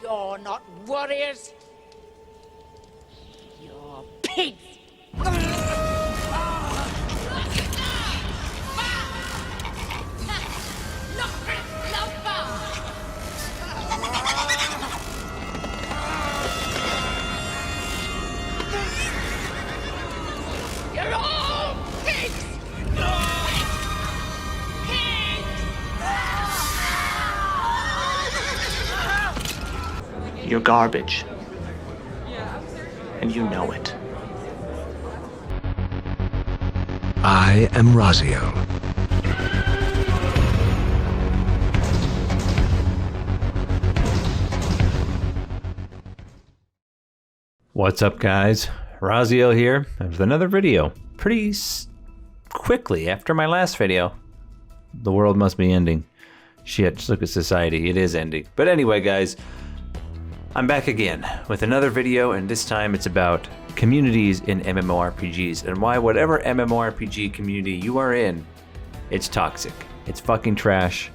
You're not warriors. You're pigs. You're all pigs. You're garbage. And you know it. I am Razio. What's up, guys? Raziel here with another video. Pretty quickly after my last video. The world must be ending. Shit, just look at society. It is ending. But anyway, guys, I'm back again with another video, and this time it's about communities in MMORPGs and why whatever MMORPG community you are in, it's toxic. It's fucking trash.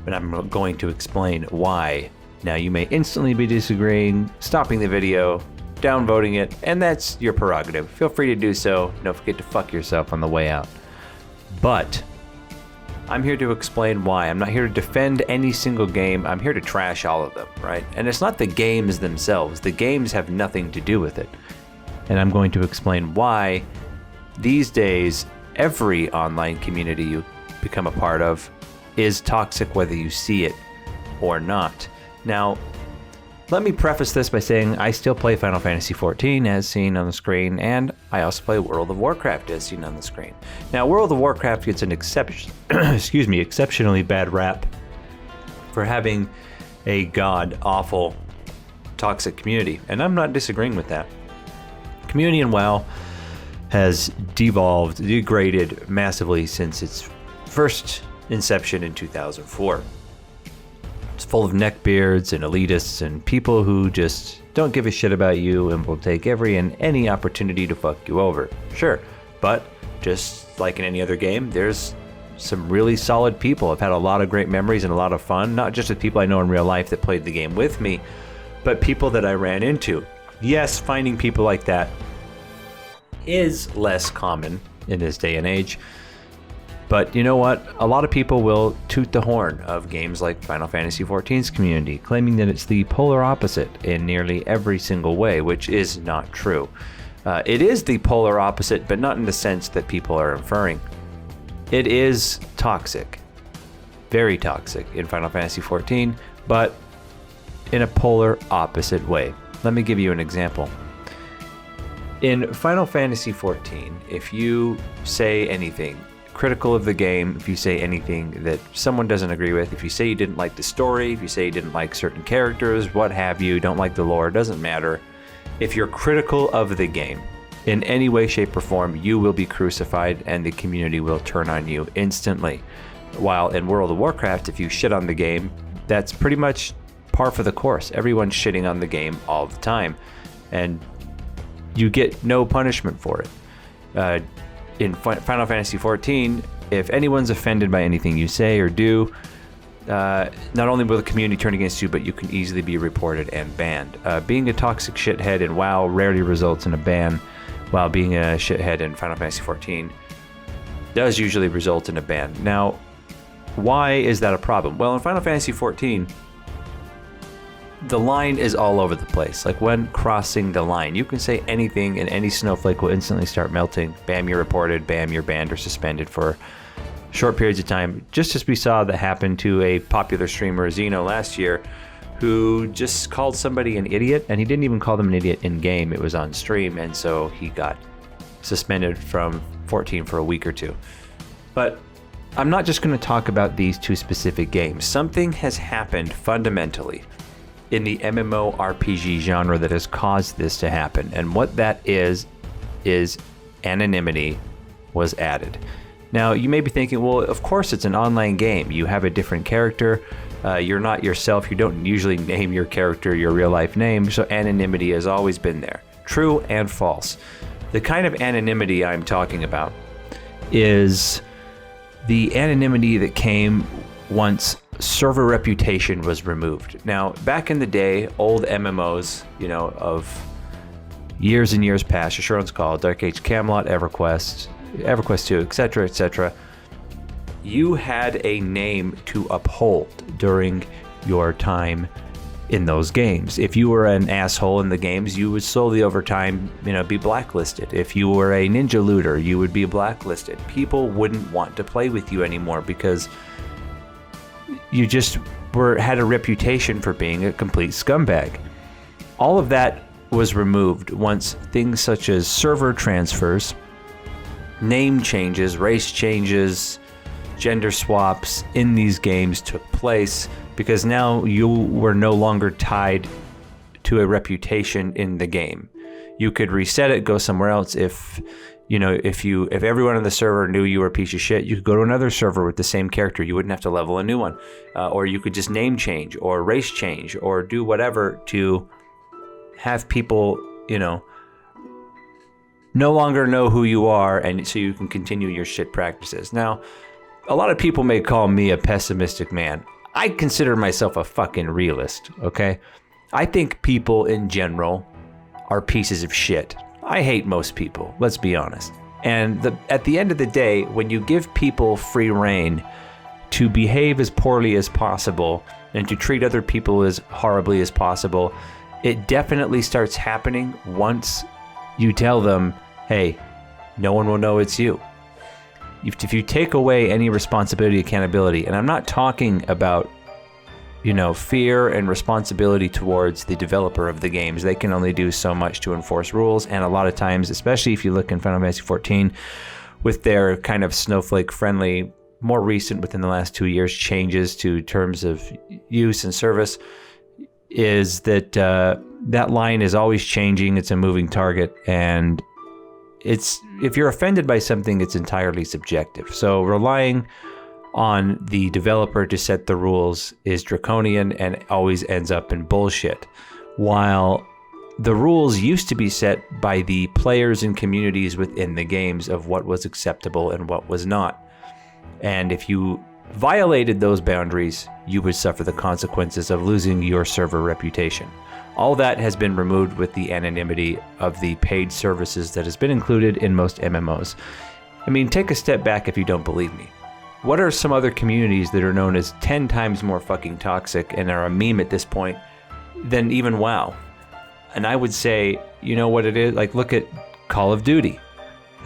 But I'm going to explain why. Now, you may instantly be disagreeing, stopping the video, downvoting it, and that's your prerogative. Feel free to do so. Don't forget to fuck yourself on the way out. But I'm here to explain why. I'm not here to defend any single game. I'm here to trash all of them, right? And it's not the games themselves. The games have nothing to do with it. And I'm going to explain why these days every online community you become a part of is toxic, whether you see it or not. Now, let me preface this by saying I still play Final Fantasy XIV as seen on the screen, and I also play World of Warcraft as seen on the screen. Now, World of Warcraft gets an exceptionally bad rap for having a god-awful toxic community, and I'm not disagreeing with that. Community in WoW has degraded massively since its first inception in 2004. It's full of neckbeards and elitists and people who just don't give a shit about you and will take every and any opportunity to fuck you over. Sure, but just like in any other game, there's some really solid people. I've had a lot of great memories and a lot of fun, not just with people I know in real life that played the game with me, but people that I ran into. Yes, finding people like that is less common in this day and age. But you know what? A lot of people will toot the horn of games like Final Fantasy XIV's community, claiming that it's the polar opposite in nearly every single way, which is not true. It is the polar opposite, but not in the sense that people are inferring. It is toxic, very toxic in Final Fantasy XIV, but in a polar opposite way. Let me give you an example. In Final Fantasy XIV, if you say anything critical of the game, if you say anything that someone doesn't agree with, if you say you didn't like the story, if you say you didn't like certain characters, what have you, don't like the lore, doesn't matter. If you're critical of the game in any way, shape, or form, you will be crucified and the community will turn on you instantly. While in World of Warcraft, if you shit on the game, that's pretty much par for the course. Everyone's shitting on the game all the time, and you get no punishment for it. In Final Fantasy XIV, if anyone's offended by anything you say or do, not only will the community turn against you, but you can easily be reported and banned. Being a toxic shithead in WoW rarely results in a ban, while being a shithead in Final Fantasy XIV does usually result in a ban. Now, why is that a problem? Well, in Final Fantasy XIV, the line is all over the place. Like when crossing the line, you can say anything and any snowflake will instantly start melting. Bam, you're reported. Bam, you're banned or suspended for short periods of time. Just as we saw that happen to a popular streamer, Xeno, last year, who just called somebody an idiot, and he didn't even call them an idiot in game. It was on stream, and so he got suspended from 14 for a week or two. But I'm not just going to talk about these two specific games. Something has happened fundamentally in the MMORPG genre that has caused this to happen, and what that is anonymity was added. Now, you may be thinking, well, of course it's an online game. You have a different character. You're not yourself. You don't usually name your character your real life name, so anonymity has always been there. True and false. The kind of anonymity I'm talking about is the anonymity that came once server reputation was removed. Now, back in the day, old MMOs, of years and years past, Assurance Call, Dark Age Camelot, EverQuest 2, etc., etc., you had a name to uphold during your time in those games. If you were an asshole in the games, you would slowly over time, be blacklisted. If you were a ninja looter, you would be blacklisted. People wouldn't want to play with you anymore because you just had a reputation for being a complete scumbag. All of that was removed once things such as server transfers, name changes, race changes, gender swaps in these games took place, because now you were no longer tied to a reputation in the game. You could reset it, go somewhere else. If everyone on the server knew you were a piece of shit, you could go to another server with the same character. You wouldn't have to level a new one. Or you could just name change or race change or do whatever to have people, no longer know who you are, and so you can continue your shit practices. Now, a lot of people may call me a pessimistic man. I consider myself a fucking realist, okay? I think people in general are pieces of shit. I hate most people, let's be honest. And at the end of the day, when you give people free rein to behave as poorly as possible and to treat other people as horribly as possible, it definitely starts happening once you tell them, hey, no one will know it's you. If you take away any responsibility, accountability, and I'm not talking about, fear and responsibility towards the developer of the games. They can only do so much to enforce rules, and a lot of times, especially if you look in Final Fantasy XIV, with their kind of snowflake-friendly, more recent, within the last 2 years, changes to terms of use and service, is that that line is always changing. It's a moving target, and if you're offended by something, it's entirely subjective. So relying on the developer to set the rules is draconian and always ends up in bullshit. While the rules used to be set by the players and communities within the games of what was acceptable and what was not. And if you violated those boundaries, you would suffer the consequences of losing your server reputation. All that has been removed with the anonymity of the paid services that has been included in most MMOs. I mean, take a step back if you don't believe me. What are some other communities that are known as 10 times more fucking toxic and are a meme at this point than even WoW? And I would say, you know what it is? Like, look at Call of Duty,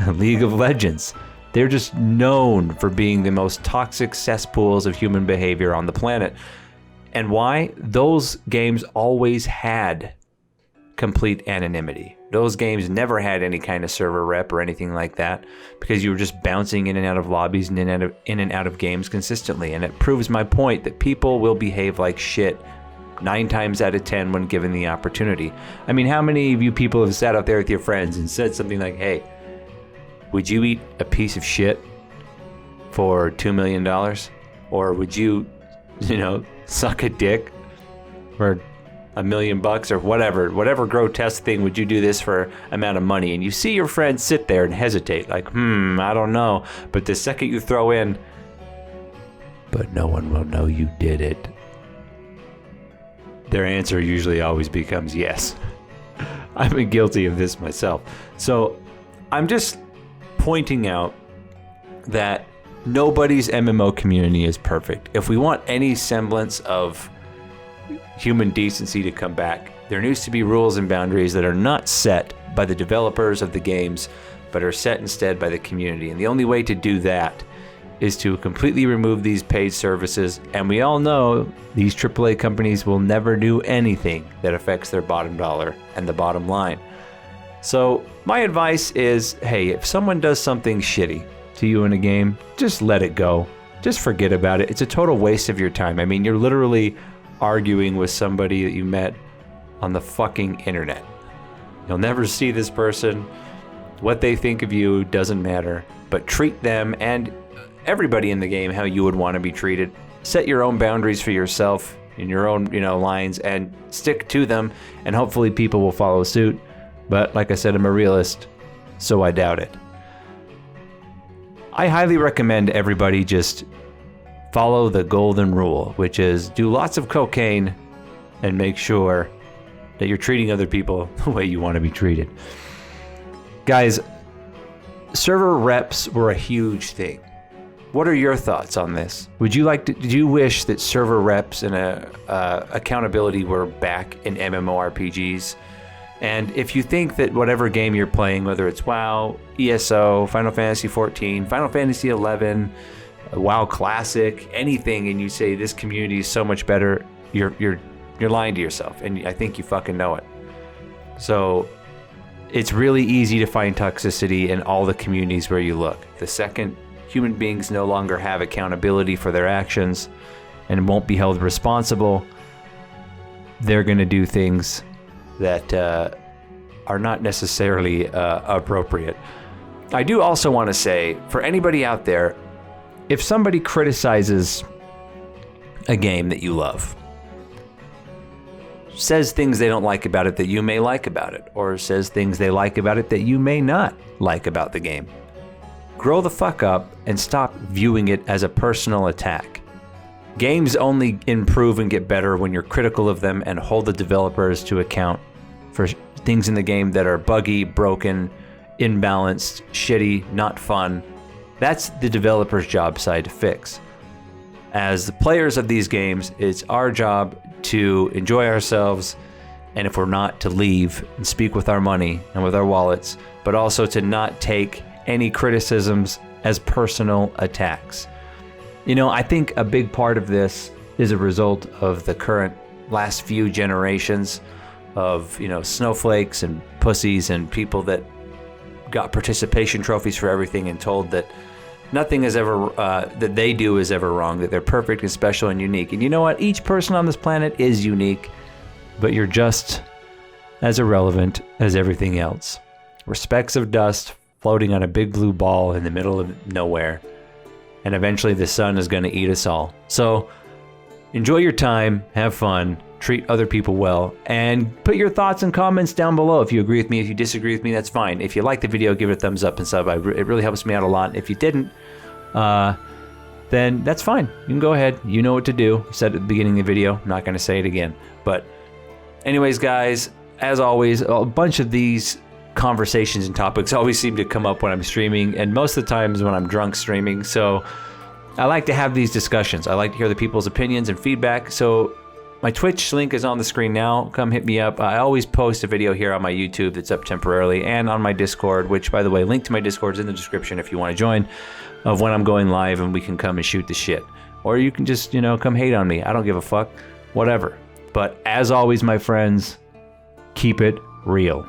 League of Legends. They're just known for being the most toxic cesspools of human behavior on the planet. And why? Those games always had complete anonymity. Those games never had any kind of server rep or anything like that, because you were just bouncing in and out of lobbies and in and out of games consistently. And it proves my point that people will behave like shit 9 times out of 10 when given the opportunity. I mean, how many of you people have sat out there with your friends and said something like, hey, would you eat a piece of shit for $2 million? Or would you, suck a dick for $1 million or whatever grotesque thing would you do this for amount of money? And you see your friend sit there and hesitate like, I don't know. But the second you throw in, but no one will know you did it, their answer usually always becomes yes. I've been guilty of this myself. So I'm just pointing out that nobody's MMO community is perfect. If we want any semblance of human decency to come back, there needs to be rules and boundaries that are not set by the developers of the games, but are set instead by the community. And the only way to do that is to completely remove these paid services. And we all know these AAA companies will never do anything that affects their bottom dollar and the bottom line. So my advice is, hey, if someone does something shitty to you in a game, just let it go. Just forget about it. It's a total waste of your time. I mean, you're literally arguing with somebody that you met on the fucking internet. You'll never see this person. What they think of you doesn't matter, but treat them and everybody in the game how you would want to be treated. Set your own boundaries for yourself in your own, lines, and stick to them, and hopefully people will follow suit. But like I said, I'm a realist, so I doubt it. I highly recommend everybody just follow the golden rule, which is do lots of cocaine and make sure that you're treating other people the way you want to be treated. Guys, server reps were a huge thing. What are your thoughts on this? Did you wish that server reps and accountability were back in MMORPGs? And if you think that whatever game you're playing, whether it's WoW, ESO, Final Fantasy XIV, Final Fantasy XI, WoW Classic, anything, and you say this community is so much better, you're lying to yourself, and I think you fucking know it. So it's really easy to find toxicity in all the communities where you look. The second human beings no longer have accountability for their actions and won't be held responsible, they're going to do things that are not necessarily appropriate. I do also want to say, for anybody out there, if somebody criticizes a game that you love, says things they don't like about it that you may like about it, or says things they like about it that you may not like about the game, grow the fuck up and stop viewing it as a personal attack. Games only improve and get better when you're critical of them and hold the developers to account for things in the game that are buggy, broken, imbalanced, shitty, not fun. That's the developer's job side to fix. As the players of these games, it's our job to enjoy ourselves, and if we're not, to leave and speak with our money and with our wallets, but also to not take any criticisms as personal attacks. You know, I think a big part of this is a result of the current last few generations of, you know, snowflakes and pussies and people that got participation trophies for everything and told that nothing is ever, that they do is ever wrong, that they're perfect and special and unique. And you know what? Each person on this planet is unique, but you're just as irrelevant as everything else. We're specks of dust floating on a big blue ball in the middle of nowhere. And eventually the sun is going to eat us all. So enjoy your time, have fun, treat other people well, and put your thoughts and comments down below. If you agree with me, if you disagree with me, that's fine. If you like the video, give it a thumbs up and sub. It really helps me out a lot. If you didn't, then that's fine. You can go ahead. You know what to do. I said at the beginning of the video. I'm not going to say it again. But anyways, guys, as always, a bunch of these conversations and topics always seem to come up when I'm streaming, and most of the times when I'm drunk streaming. So I like to have these discussions. I like to hear the people's opinions and feedback. So my Twitch link is on the screen now. Come hit me up. I always post a video here on my YouTube that's up temporarily, and on my Discord, which, by the way, link to my Discord is in the description if you want to join, of when I'm going live and we can come and shoot the shit. Or you can just, you know, come hate on me. I don't give a fuck. Whatever. But as always, my friends, keep it real.